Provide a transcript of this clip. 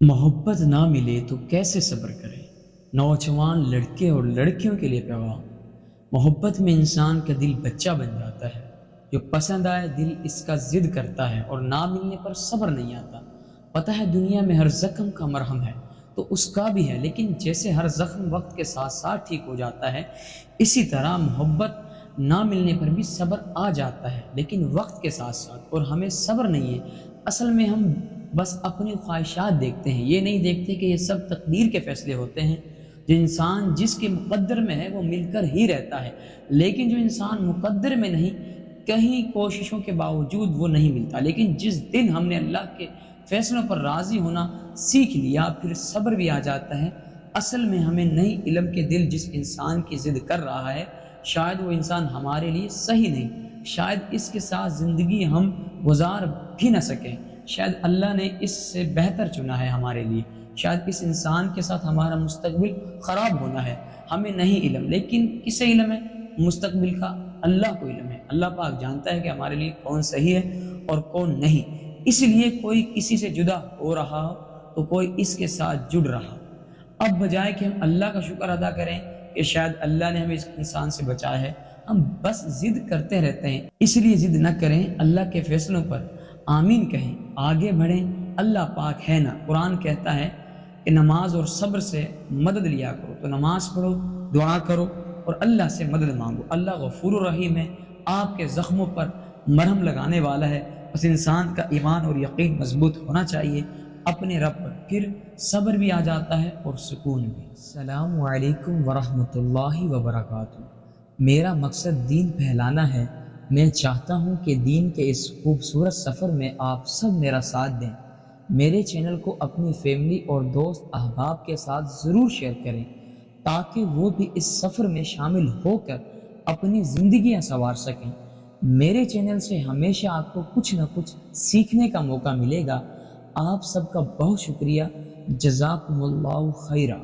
मोहब्बत ना मिले तो कैसे सब्र करें। नौजवान लड़के और लड़कियों के लिए पैगाम। मोहब्बत में इंसान का दिल बच्चा बन जाता है। जो पसंद आए दिल इसका जिद करता है और ना मिलने पर सब्र नहीं आता। पता है दुनिया में हर जख्म का मरहम है तो उसका भी है, लेकिन जैसे हर जख्म वक्त के साथ साथ ठीक हो जाता है, इसी तरह मोहब्बत ना मिलने पर भी सब्र आ जाता है, लेकिन वक्त के साथ साथ। और हमें सब्र नहीं है, असल में हम बस अपनी ख्वाहिशात देखते हैं। ये नहीं देखते कि ये सब तकदीर के फैसले होते हैं। जो इंसान जिसके मुकद्दर में है वो मिलकर ही रहता है, लेकिन जो इंसान मुकद्दर में नहीं, कहीं कोशिशों के बावजूद वो नहीं मिलता। लेकिन जिस दिन हमने अल्लाह के फैसलों पर राज़ी होना सीख लिया, फिर सब्र भी आ जाता है। असल में हमें नहीं इल्म के दिल जिस इंसान की ज़िद कर रहा है, शायद वो इंसान हमारे लिए सही नहीं, शायद इसके साथ ज़िंदगी हम गुजार भी न सकें, शायद अल्लाह ने इससे बेहतर चुना है हमारे लिए, शायद इस इंसान के साथ हमारा मुस्तकबिल ख़राब होना है। हमें नहीं इल्म, लेकिन किसे इल्म है? मुस्तकबिल का अल्लाह को इल्म है। अल्लाह पाक जानता है कि हमारे लिए कौन सही है और कौन नहीं। इसलिए कोई किसी से जुदा हो रहा हो तो कोई इसके साथ जुड़ रहा। अब बजाय कि हम अल्लाह का शुक्र अदा करें कि शायद अल्लाह ने हमें इस इंसान से बचाया है, हम बस जिद करते रहते हैं। इसलिए जिद न करें, अल्लाह के फैसलों पर आमीन कहें, आगे बढ़ें। अल्लाह पाक है ना, कुरान कहता है कि नमाज और सब्र से मदद लिया करो। तो नमाज पढ़ो, दुआ करो और अल्लाह से मदद मांगो। अल्लाह गफूर रहीम है, आपके ज़ख्मों पर मरहम लगाने वाला है। बस इंसान का ईमान और यकीन मजबूत होना चाहिए अपने रब पर, फिर सब्र भी आ जाता है और सुकून भी। अस्सलामु अलैकुम वरहमतुल्लाहि वबरकातुहू। मेरा मकसद दीन फैलाना है। मैं चाहता हूँ कि दीन के इस खूबसूरत सफ़र में आप सब मेरा साथ दें। मेरे चैनल को अपनी फैमिली और दोस्त अहबाब के साथ ज़रूर शेयर करें, ताकि वो भी इस सफ़र में शामिल होकर अपनी ज़िंदगियाँ संवार सकें। मेरे चैनल से हमेशा आपको कुछ न कुछ सीखने का मौका मिलेगा। आप सबका बहुत शुक्रिया। जज़ाकुमुल्लाहु खैरा।